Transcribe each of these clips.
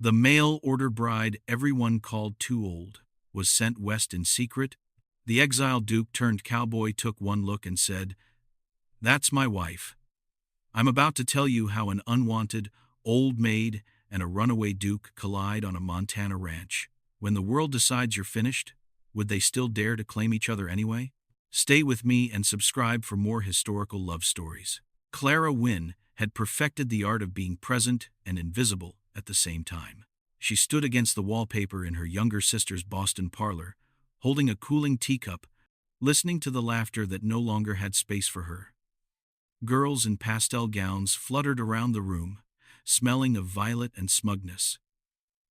The mail-order bride everyone called too old was sent west in secret. The exiled duke turned cowboy took one look and said, "That's my wife. I'm about to tell you how an unwanted, old maid and a runaway duke collide on a Montana ranch. When the world decides you're finished, would they still dare to claim each other anyway?" Stay with me and subscribe for more historical love stories. Clara Wynne had perfected the art of being present and invisible at the same time. She stood against the wallpaper in her younger sister's Boston parlor, holding a cooling teacup, listening to the laughter that no longer had space for her. Girls in pastel gowns fluttered around the room, smelling of violet and smugness.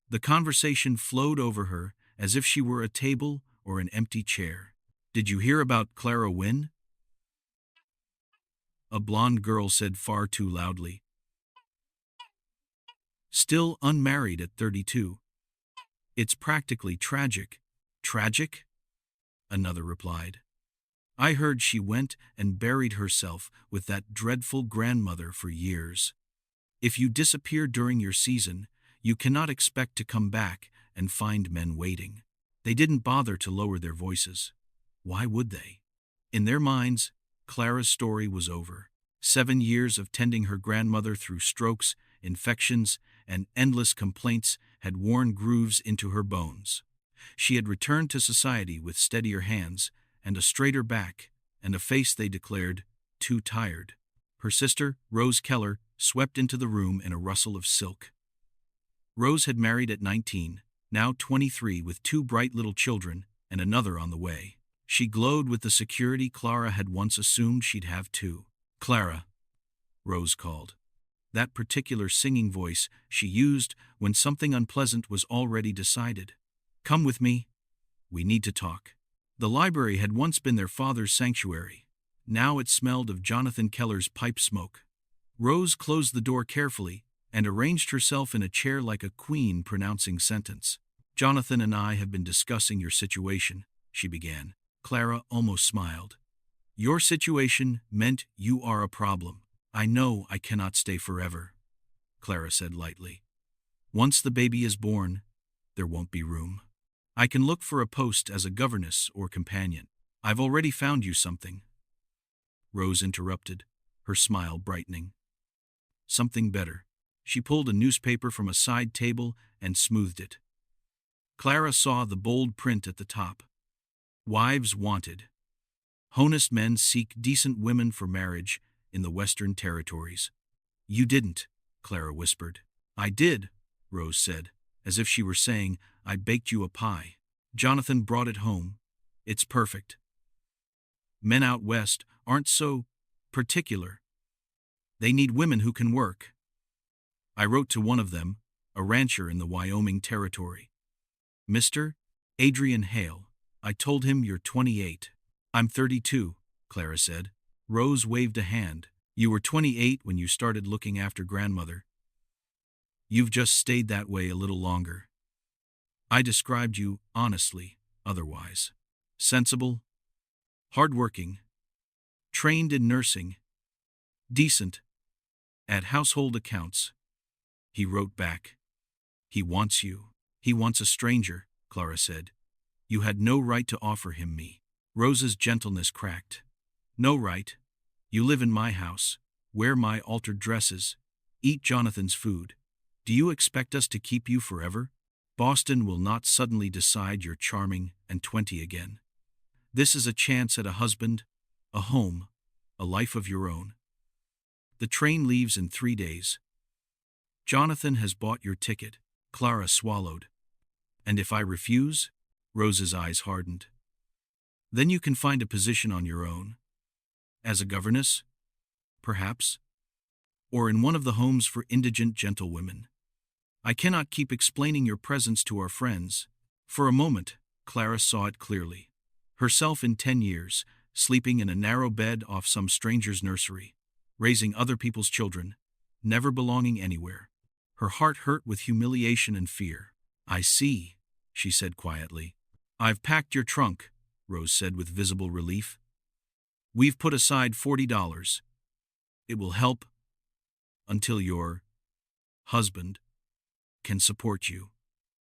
The conversation flowed over her as if she were a table or an empty chair. "Did you hear about Clara Wynne?" a blonde girl said far too loudly. "Still unmarried at 32. It's practically tragic." "Tragic?" another replied. "I heard she went and buried herself with that dreadful grandmother for years. If you disappear during your season, you cannot expect to come back and find men waiting." They didn't bother to lower their voices. Why would they? In their minds, Clara's story was over. 7 years of tending her grandmother through strokes, infections, and endless complaints had worn grooves into her bones. She had returned to society with steadier hands and a straighter back and a face they declared too tired. Her sister, Rose Keller, swept into the room in a rustle of silk. Rose had married at 19, now 23, with 2 bright little children and another on the way. She glowed with the security Clara had once assumed she'd have too. "Clara," Rose called. That particular singing voice she used when something unpleasant was already decided. "Come with me. We need to talk." The library had once been their father's sanctuary. Now it smelled of Jonathan Keller's pipe smoke. Rose closed the door carefully and arranged herself in a chair like a queen pronouncing sentence. "Jonathan and I have been discussing your situation," she began. Clara almost smiled. "Your situation meant you are a problem. I know I cannot stay forever," Clara said lightly. "Once the baby is born, there won't be room. I can look for a post as a governess or companion." "I've already found you something," Rose interrupted, her smile brightening. "Something better." She pulled a newspaper from a side table and smoothed it. Clara saw the bold print at the top. "Wives wanted. Honest men seek decent women for marriage in the Western Territories." "You didn't," Clara whispered. "I did," Rose said, as if she were saying, "I baked you a pie. Jonathan brought it home. It's perfect. Men out west aren't so particular. They need women who can work. I wrote to one of them, a rancher in the Wyoming Territory. Mr. Adrian Hale. I told him you're 28. I'm 32, Clara said. Rose waved a hand. You were 28 when you started looking after grandmother. You've just stayed that way a little longer. I described you honestly, otherwise. Sensible, hardworking, trained in nursing, decent, at household accounts. He wrote back. He wants you. He wants a stranger, Clara said. You had no right to offer him me. Rose's gentleness cracked. No right. You live in my house, wear my altered dresses, eat Jonathan's food. Do you expect us to keep you forever? Boston will not suddenly decide you're charming and 20 again. This is a chance at a husband, a home, a life of your own. The train leaves in 3 days. Jonathan has bought your ticket, Clara swallowed. And if I refuse? Rose's eyes hardened. Then you can find a position on your own. As a governess? Perhaps. Or in one of the homes for indigent gentlewomen. I cannot keep explaining your presence to our friends. For a moment, Clara saw it clearly. Herself in 10 years, sleeping in a narrow bed off some stranger's nursery, raising other people's children, never belonging anywhere. Her heart hurt with humiliation and fear. I see, she said quietly. I've packed your trunk, Rose said with visible relief. We've put aside $40. It will help until your husband can support you.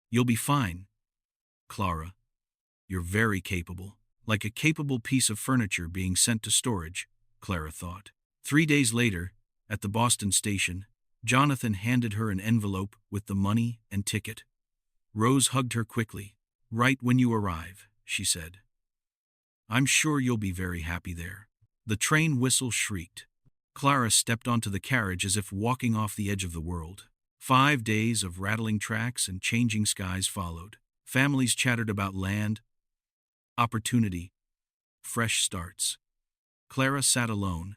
You'll be fine, Clara. You're very capable. Like a capable piece of furniture being sent to storage, Clara thought. 3 days later, at the Boston station, Jonathan handed her an envelope with the money and ticket. Rose hugged her quickly. Right when you arrive, she said. I'm sure you'll be very happy there. The train whistle shrieked. Clara stepped onto the carriage as if walking off the edge of the world. 5 days of rattling tracks and changing skies followed. Families chattered about land, opportunity, fresh starts. Clara sat alone,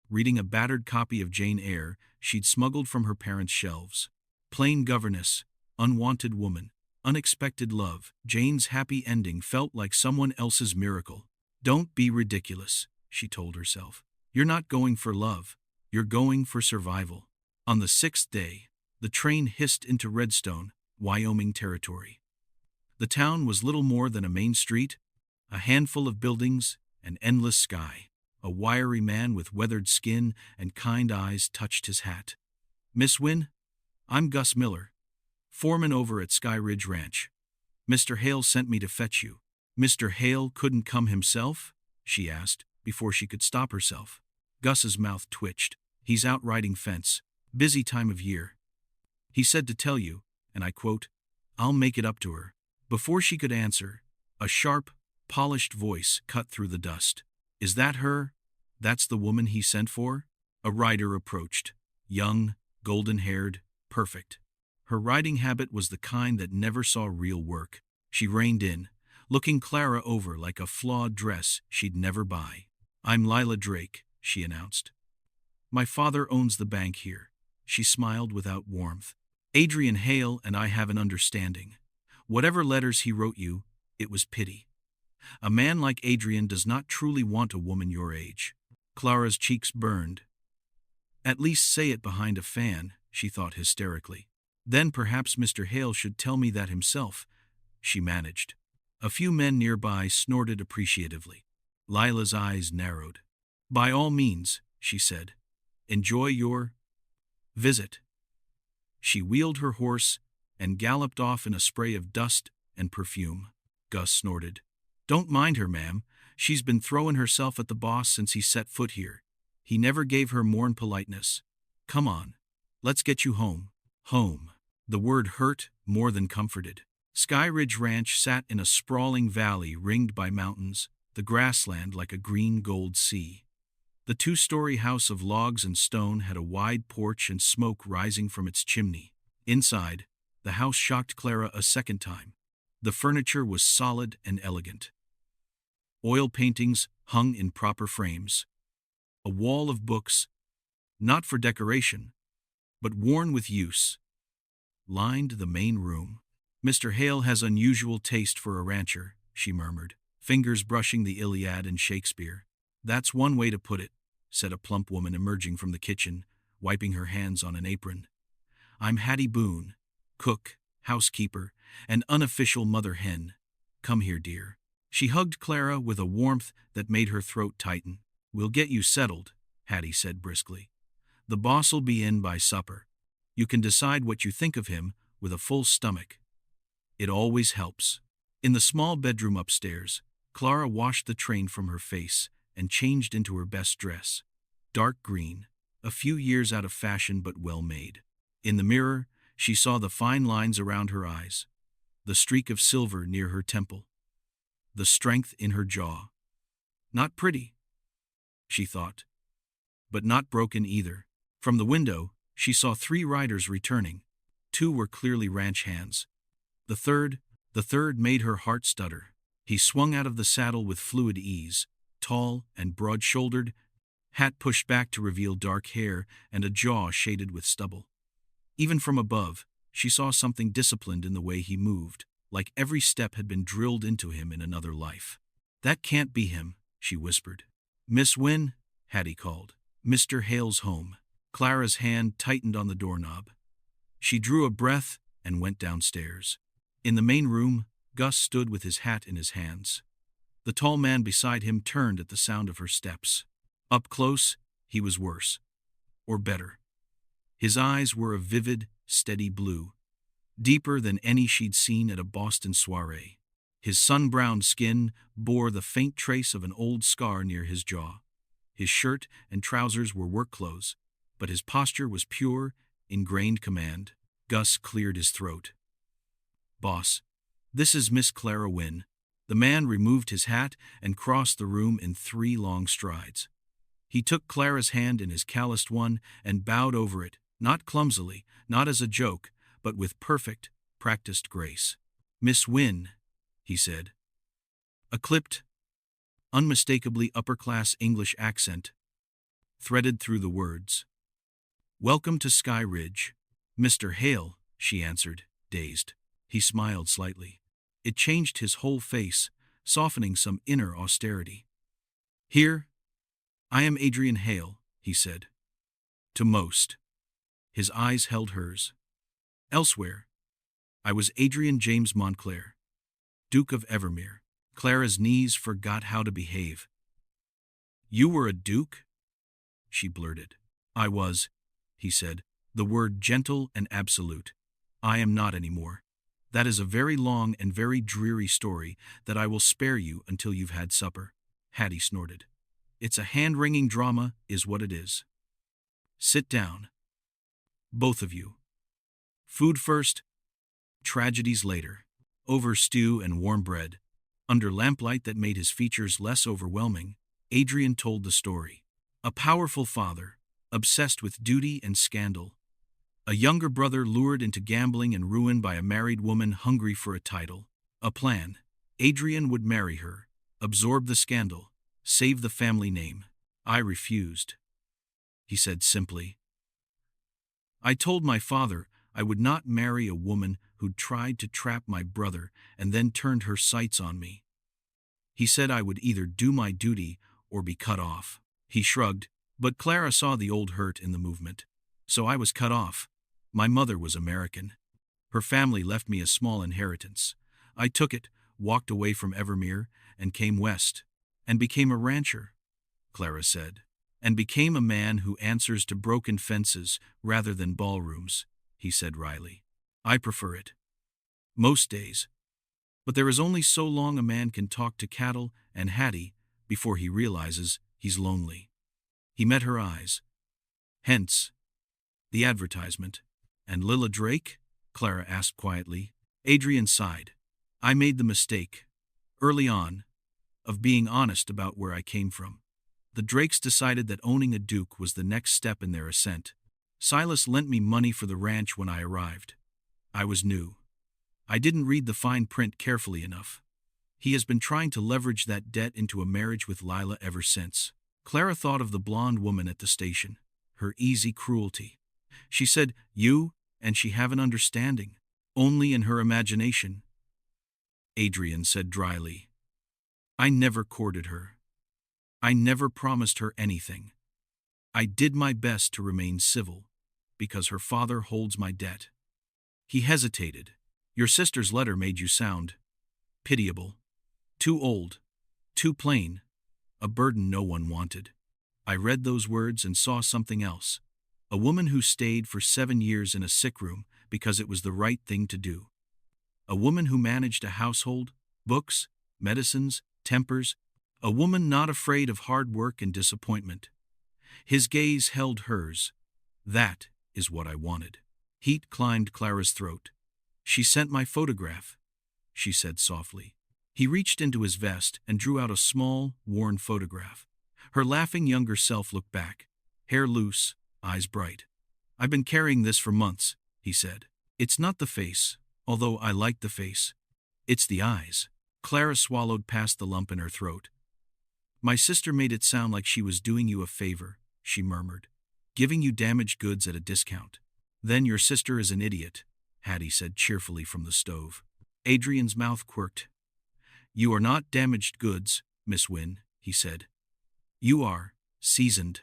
reading a battered copy of Jane Eyre she'd smuggled from her parents' shelves. Plain governess, unwanted woman, unexpected love. Jane's happy ending felt like someone else's miracle. Don't be ridiculous, she told herself. You're not going for love, you're going for survival. On the 6th day, the train hissed into Redstone, Wyoming territory. The town was little more than a main street, a handful of buildings, an endless sky. A wiry man with weathered skin and kind eyes touched his hat. Miss Wynne? I'm Gus Miller, foreman over at Sky Ridge Ranch. Mr. Hale sent me to fetch you. Mr. Hale couldn't come himself? She asked, before she could stop herself. Gus's mouth twitched. He's out riding fence. Busy time of year. He said to tell you, and I quote, I'll make it up to her. Before she could answer, a sharp, polished voice cut through the dust. Is that her? That's the woman he sent for? A rider approached. Young, golden-haired, perfect. Her riding habit was the kind that never saw real work. She reined in, looking Clara over like a flawed dress she'd never buy. I'm Lila Drake, she announced. My father owns the bank here. She smiled without warmth. Adrian Hale and I have an understanding. Whatever letters he wrote you, it was pity. A man like Adrian does not truly want a woman your age. Clara's cheeks burned. At least say it behind a fan, she thought hysterically. Then perhaps Mr. Hale should tell me that himself, she managed. A few men nearby snorted appreciatively. Lila's eyes narrowed. By all means, she said. Enjoy your visit. She wheeled her horse and galloped off in a spray of dust and perfume. Gus snorted. Don't mind her, ma'am. She's been throwing herself at the boss since he set foot here. He never gave her more'n politeness. Come on. Let's get you home. Home. The word hurt more than comforted. Sky Ridge Ranch sat in a sprawling valley ringed by mountains, the grassland like a green gold sea. The 2-story house of logs and stone had a wide porch and smoke rising from its chimney. Inside, the house shocked Clara a second time. The furniture was solid and elegant. Oil paintings hung in proper frames. A wall of books, not for decoration, but worn with use, lined the main room. Mr. Hale has unusual taste for a rancher, she murmured, fingers brushing the Iliad and Shakespeare. That's one way to put it, said a plump woman emerging from the kitchen, wiping her hands on an apron. I'm Hattie Boone, cook, housekeeper, and unofficial mother hen. Come here, dear. She hugged Clara with a warmth that made her throat tighten. We'll get you settled, Hattie said briskly. The boss'll be in by supper. You can decide what you think of him with a full stomach. It always helps. In the small bedroom upstairs, Clara washed the train from her face and changed into her best dress. Dark green, a few years out of fashion but well made. In the mirror, she saw the fine lines around her eyes, the streak of silver near her temple, the strength in her jaw. Not pretty, she thought, but not broken either. From the window, she saw 3 riders returning. 2 were clearly ranch hands. The third made her heart stutter. He swung out of the saddle with fluid ease, tall and broad-shouldered, hat pushed back to reveal dark hair and a jaw shaded with stubble. Even from above, she saw something disciplined in the way he moved, like every step had been drilled into him in another life. That can't be him, she whispered. Miss Wynne, Hattie called. Mr. Hale's home. Clara's hand tightened on the doorknob. She drew a breath and went downstairs. In the main room, Gus stood with his hat in his hands. The tall man beside him turned at the sound of her steps. Up close, he was worse. Or better. His eyes were a vivid, steady blue, deeper than any she'd seen at a Boston soiree. His sun-browned skin bore the faint trace of an old scar near his jaw. His shirt and trousers were work clothes, but his posture was pure, ingrained command. Gus cleared his throat. "Boss, this is Miss Clara Wynne." The man removed his hat and crossed the room in 3 long strides. He took Clara's hand in his calloused one and bowed over it, not clumsily, not as a joke, but with perfect, practiced grace. "Miss Wynne," he said. A clipped, unmistakably upper-class English accent threaded through the words. "Welcome to Sky Ridge." "Mr. Hale," she answered, dazed. He smiled slightly. It changed his whole face, softening some inner austerity. "Here, I am Adrian Hale," he said. "To most." His eyes held hers. "Elsewhere, I was Adrian James Montclair, Duke of Evermere." Clara's knees forgot how to behave. "You were a duke?" she blurted. "I was," he said, the word gentle and absolute. "I am not anymore. That is a very long and very dreary story that I will spare you until you've had supper." Hattie snorted. "It's a hand-wringing drama, is what it is. Sit down. Both of you. Food first, tragedies later." Over stew and warm bread, under lamplight that made his features less overwhelming, Adrian told the story. A powerful father, obsessed with duty and scandal. A younger brother lured into gambling and ruin by a married woman hungry for a title. A plan. Adrian would marry her, absorb the scandal, save the family name. "I refused," he said simply. "I told my father I would not marry a woman who'd tried to trap my brother and then turned her sights on me. He said I would either do my duty or be cut off." He shrugged, but Clara saw the old hurt in the movement. "So I was cut off. My mother was American. Her family left me a small inheritance. I took it, walked away from Evermere, and came west. And became a rancher," Clara said. "And became a man who answers to broken fences rather than ballrooms," he said wryly. "I prefer it. Most days. But there is only so long a man can talk to cattle and Hattie before he realizes he's lonely." He met her eyes. "Hence the advertisement." "And Lilla Drake?" Clara asked quietly. Adrian sighed. "I made the mistake, early on, of being honest about where I came from. The Drakes decided that owning a duke was the next step in their ascent. Silas lent me money for the ranch when I arrived. I was new. I didn't read the fine print carefully enough. He has been trying to leverage that debt into a marriage with Lila ever since." Clara thought of the blonde woman at the station, her easy cruelty. She said, "You and she have an understanding, only in her imagination." Adrian said dryly, "I never courted her. I never promised her anything. I did my best to remain civil, because her father holds my debt." He hesitated. "Your sister's letter made you sound pitiable. Too old, too plain, a burden no one wanted." I read those words and saw something else. A woman who stayed for 7 years in a sick room because it was the right thing to do. A woman who managed a household, books, medicines, tempers. A woman not afraid of hard work and disappointment. His gaze held hers. "That is what I wanted." Heat climbed Clara's throat. "She sent my photograph," she said softly. He reached into his vest and drew out a small, worn photograph. Her laughing younger self looked back, hair loose, eyes bright. "I've been carrying this for months," he said. "It's not the face, although I like the face. It's the eyes." Clara swallowed past the lump in her throat. "My sister made it sound like she was doing you a favor," she murmured. "Giving you damaged goods at a discount." "Then your sister is an idiot," Hattie said cheerfully from the stove. Adrian's mouth quirked. "You are not damaged goods, Miss Wynne," he said. "You are seasoned.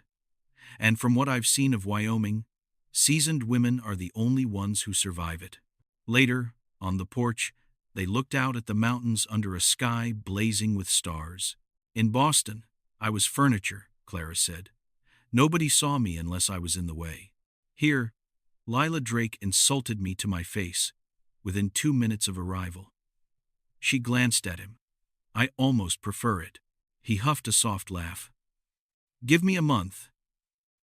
And from what I've seen of Wyoming, seasoned women are the only ones who survive it." Later, on the porch, they looked out at the mountains under a sky blazing with stars. "In Boston, I was furniture," Clara said. "Nobody saw me unless I was in the way. Here, Lila Drake insulted me to my face, within 2 minutes of arrival. She glanced at him. I almost prefer it. He huffed a soft laugh. Give me a month,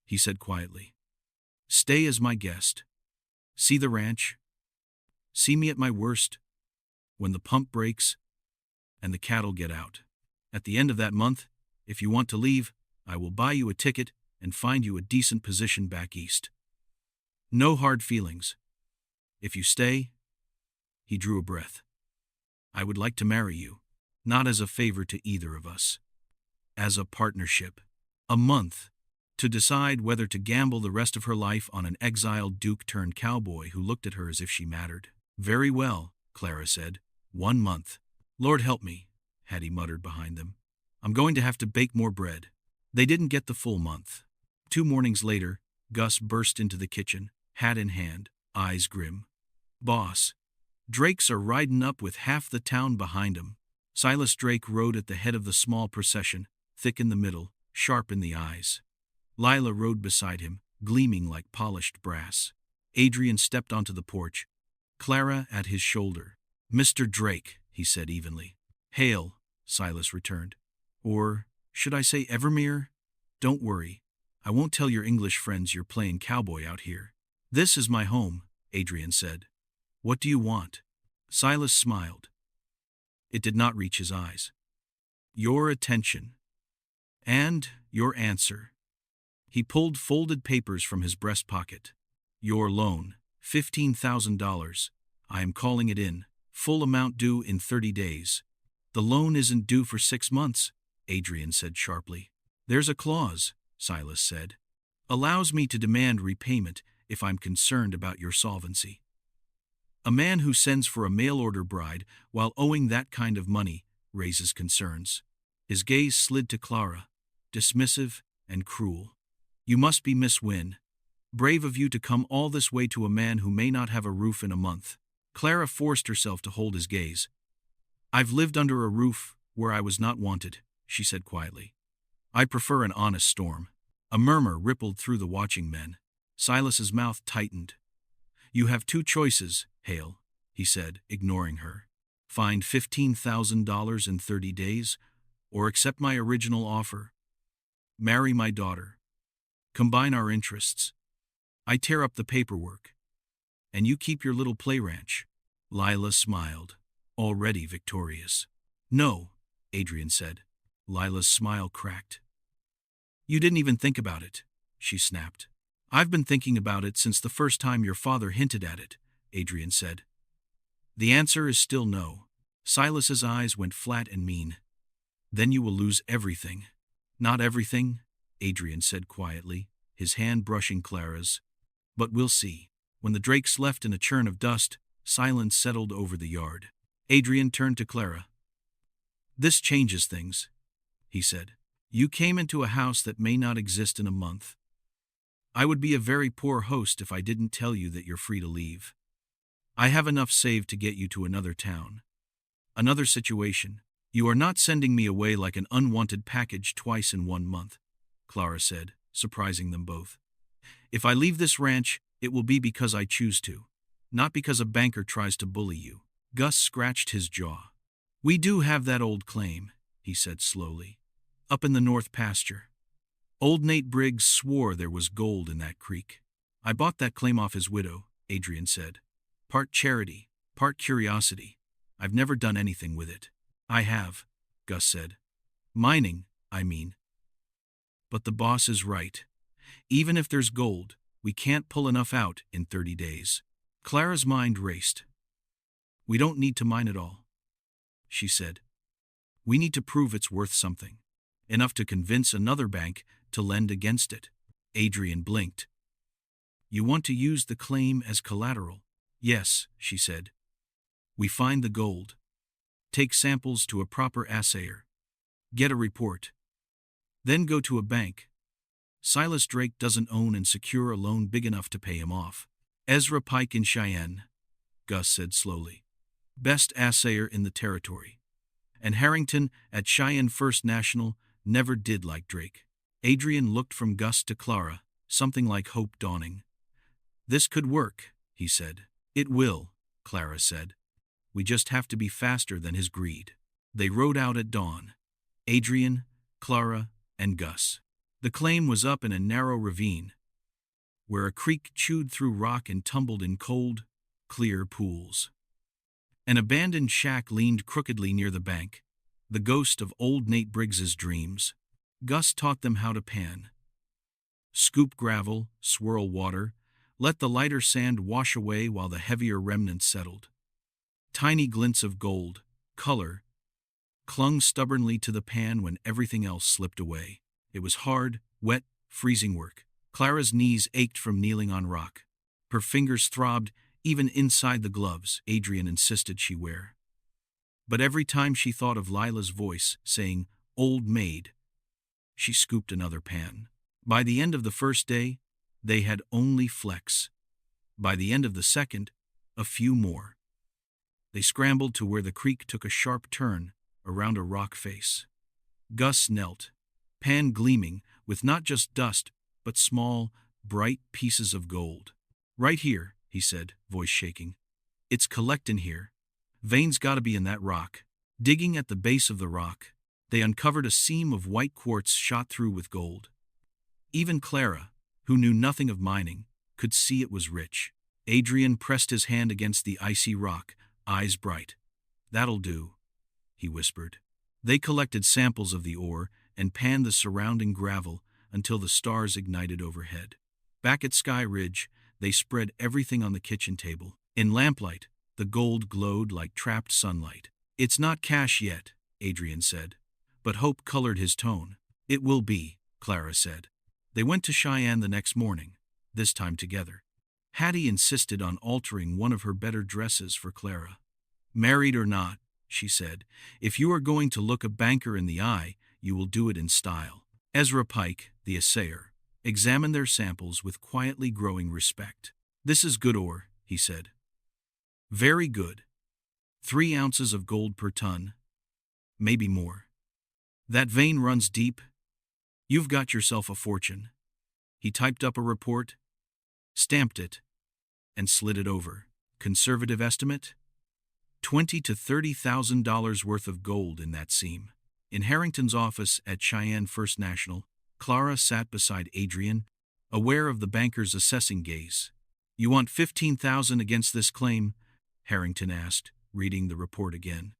he said quietly. Stay as my guest. See the ranch? See me at my worst, when the pump breaks and the cattle get out. At the end of that month, if you want to leave, I will buy you a ticket and find you a decent position back east. No hard feelings. If you stay, he drew a breath. I would like to marry you, not as a favor to either of us. As a partnership. A month. To decide whether to gamble the rest of her life on an exiled duke-turned-cowboy who looked at her as if she mattered. Very well, Clara said. 1 month. Lord help me, Hattie muttered behind them. I'm going to have to bake more bread. They didn't get the full month. 2 mornings later, Gus burst into the kitchen, hat in hand, eyes grim. Boss, Drakes are riding up with half the town behind 'em. Silas Drake rode at the head of the small procession, thick in the middle, sharp in the eyes. Lila rode beside him, gleaming like polished brass. Adrian stepped onto the porch, Clara at his shoulder. Mr. Drake, he said evenly. Hail, Silas returned. Or, should I say Evermere? Don't worry, I won't tell your English friends you're playing cowboy out here. This is my home, Adrian said. What do you want? Silas smiled. It did not reach his eyes. Your attention. And your answer. He pulled folded papers from his breast pocket. Your loan, $15,000. I am calling it in, full amount due in 30 days. The loan isn't due for 6 months, Adrian said sharply. There's a clause, Silas said. Allows me to demand repayment if I'm concerned about your solvency. A man who sends for a mail-order bride while owing that kind of money raises concerns. His gaze slid to Clara, dismissive and cruel. You must be Miss Wynne. Brave of you to come all this way to a man who may not have a roof in a month. Clara forced herself to hold his gaze. I've lived under a roof where I was not wanted, she said quietly. I prefer an honest storm. A murmur rippled through the watching men. Silas's mouth tightened. You have 2 choices, Hale, he said, ignoring her. Find $15,000 in 30 days, or accept my original offer. Marry my daughter. Combine our interests. I tear up the paperwork. And you keep your little play ranch. Lila smiled, already victorious. No, Adrian said. Lila's smile cracked. You didn't even think about it, she snapped. I've been thinking about it since the first time your father hinted at it, Adrian said. The answer is still no. Silas's eyes went flat and mean. Then you will lose everything. Not everything, Adrian said quietly, his hand brushing Clara's. But we'll see. When the Drakes left in a churn of dust, silence settled over the yard. Adrian turned to Clara. This changes things, he said. You came into a house that may not exist in a month. I would be a very poor host if I didn't tell you that you're free to leave. I have enough saved to get you to another town. Another situation. You are not sending me away like an unwanted package twice in 1 month, Clara said, surprising them both. If I leave this ranch, it will be because I choose to, not because a banker tries to bully you. Gus scratched his jaw. We do have that old claim, he said slowly. Up in the north pasture. Old Nate Briggs swore there was gold in that creek. I bought that claim off his widow, Adrian said. Part charity, part curiosity. I've never done anything with it. I have, Gus said. Mining, I mean. But the boss is right. Even if there's gold, we can't pull enough out in 30 days. Clara's mind raced. We don't need to mine it all, she said. We need to prove it's worth something. Enough to convince another bank to lend against it. Adrian blinked. You want to use the claim as collateral? Yes, she said. We find the gold. Take samples to a proper assayer. Get a report. Then go to a bank. Silas Drake doesn't own and secure a loan big enough to pay him off. Ezra Pike in Cheyenne, Gus said slowly. Best assayer in the territory. And Harrington at Cheyenne First National never did like Drake. Adrian looked from Gus to Clara, something like hope dawning. This could work, he said. It will, Clara said. We just have to be faster than his greed. They rode out at dawn. Adrian, Clara, and Gus. The claim was up in a narrow ravine, where a creek chewed through rock and tumbled in cold, clear pools. An abandoned shack leaned crookedly near the bank, the ghost of old Nate Briggs's dreams. Gus taught them how to pan. Scoop gravel, swirl water, let the lighter sand wash away while the heavier remnants settled. Tiny glints of gold, color, clung stubbornly to the pan when everything else slipped away. It was hard, wet, freezing work. Clara's knees ached from kneeling on rock. Her fingers throbbed even inside the gloves Adrian insisted she wear. But every time she thought of Lila's voice saying, "Old maid," she scooped another pan. By the end of the first day, they had only flecks. By the end of the second, a few more. They scrambled to where the creek took a sharp turn around a rock face. Gus knelt, pan gleaming with not just dust, but small, bright pieces of gold. "Right here," he said, voice shaking. "It's collectin' here. Veins gotta be in that rock." Digging at the base of the rock, they uncovered a seam of white quartz shot through with gold. Even Clara, who knew nothing of mining, could see it was rich. Adrian pressed his hand against the icy rock, eyes bright. "That'll do," he whispered. They collected samples of the ore and panned the surrounding gravel until the stars ignited overhead. Back at Sky Ridge, they spread everything on the kitchen table. In lamplight, the gold glowed like trapped sunlight. "It's not cash yet," Adrian said, but hope colored his tone. "It will be," Clara said. They went to Cheyenne the next morning, this time together. Hattie insisted on altering one of her better dresses for Clara. "Married or not," she said, "if you are going to look a banker in the eye, you will do it in style." Ezra Pike, the assayer, examined their samples with quietly growing respect. "This is good ore," he said. "Very good. 3 ounces of gold per ton. Maybe more. That vein runs deep. You've got yourself a fortune." He typed up a report, stamped it, and slid it over. "Conservative estimate? $20,000 to $30,000 worth of gold in that seam." In Harrington's office at Cheyenne First National, Clara sat beside Adrian, aware of the banker's assessing gaze. "You want $15,000 against this claim?" Harrington asked, reading the report again.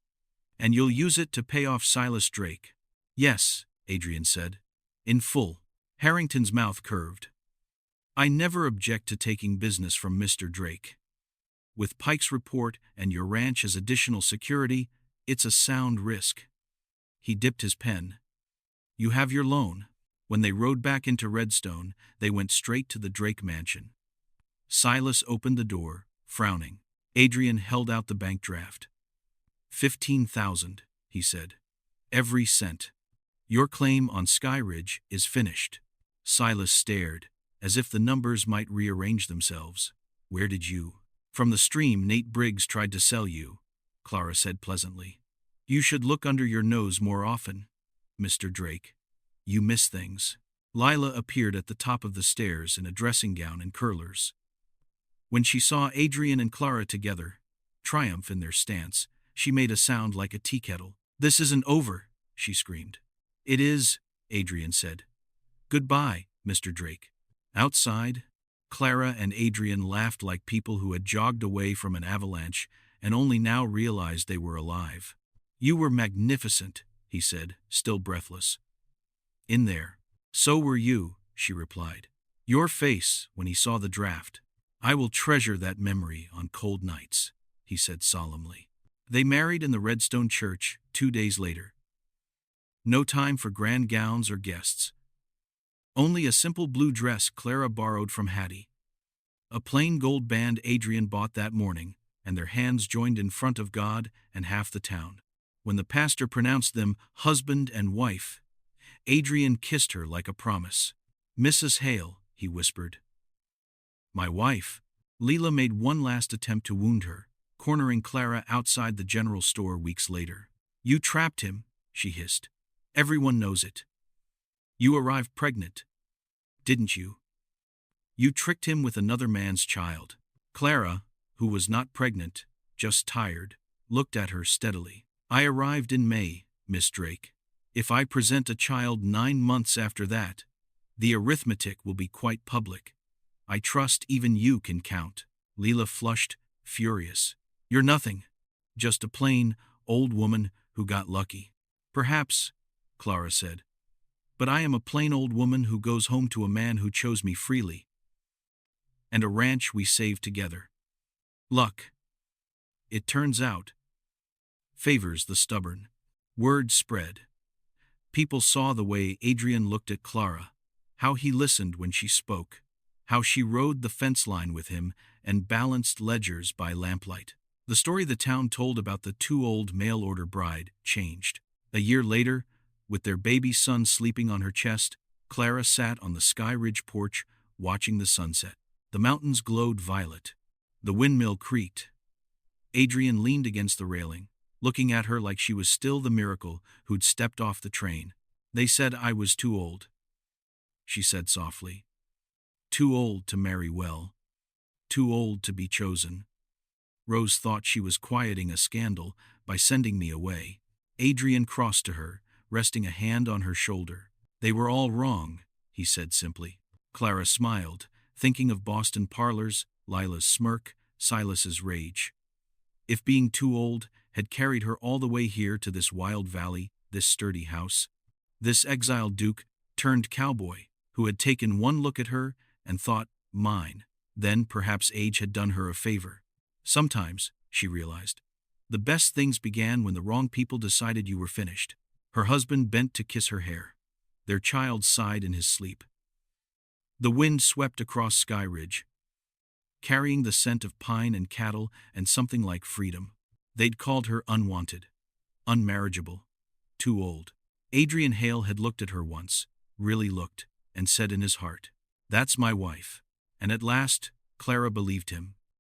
"And you'll use it to pay off Silas Drake?" "Yes," Adrian said. "In full." Harrington's mouth curved. "I never object to taking business from Mr. Drake. With Pike's report and your ranch as additional security, it's a sound risk." He dipped his pen. "You have your loan." When they rode back into Redstone, they went straight to the Drake mansion. Silas opened the door, frowning. Adrian held out the bank draft. $15,000, he said. "Every cent. Your claim on Sky Ridge is finished." Silas stared, as if the numbers might rearrange themselves. "Where did you?" "From the stream Nate Briggs tried to sell you," Clara said pleasantly. "You should look under your nose more often, Mr. Drake. You miss things." Lila appeared at the top of the stairs in a dressing gown and curlers. When she saw Adrian and Clara together, triumph in their stance, she made a sound like a tea kettle. "This isn't over," she screamed. "It is," Adrian said. "Goodbye, Mr. Drake." Outside, Clara and Adrian laughed like people who had jogged away from an avalanche and only now realized they were alive. "You were magnificent," he said, still breathless. "In there." "So were you," she replied. "Your face when he saw the draft. I will treasure that memory on cold nights," he said solemnly. They married in the Redstone Church 2 days later. No time for grand gowns or guests. Only a simple blue dress Clara borrowed from Hattie. A plain gold band Adrian bought that morning, and their hands joined in front of God and half the town. When the pastor pronounced them husband and wife, Adrian kissed her like a promise. "Mrs. Hale," he whispered. "My wife." Leela made one last attempt to wound her, cornering Clara outside the general store weeks later. "You trapped him," she hissed. "Everyone knows it. You arrived pregnant, didn't you? You tricked him with another man's child." Clara, who was not pregnant, just tired, looked at her steadily. I arrived in May, Miss Drake. If I present a child 9 months after that, the arithmetic will be quite public. I trust even you can count. Leela flushed, furious. You're nothing. Just a plain, old woman who got lucky. Perhaps, Clara said. But I am a plain old woman who goes home to a man who chose me freely. And a ranch we saved together. Luck, it turns out, favors the stubborn. Word spread. People saw the way Adrian looked at Clara, how he listened when she spoke, how she rode the fence line with him and balanced ledgers by lamplight. The story the town told about the too-old mail-order bride changed. A year later, with their baby son sleeping on her chest, Clara sat on the Sky Ridge porch watching the sunset. The mountains glowed violet. The windmill creaked. Adrian leaned against the railing, looking at her like she was still the miracle who'd stepped off the train. They said I was too old, she said softly. Too old to marry well. Too old to be chosen. Rose thought she was quieting a scandal by sending me away. Adrian crossed to her, resting a hand on her shoulder. They were all wrong, he said simply. Clara smiled, thinking of Boston Parlor's, Lila's smirk, Silas's rage. If being too old had carried her all the way here to this wild valley, this sturdy house, this exiled duke turned cowboy, who had taken one look at her and thought, mine, then perhaps age had done her a favor. Sometimes, she realized, the best things began when the wrong people decided you were finished. Her husband bent to kiss her hair. Their child sighed in his sleep. The wind swept across Sky Ridge, carrying the scent of pine and cattle and something like freedom. They'd called her unwanted, unmarriageable, too old. Adrian Hale had looked at her once, really looked, and said in his heart, that's my wife. And at last, Clara believed him.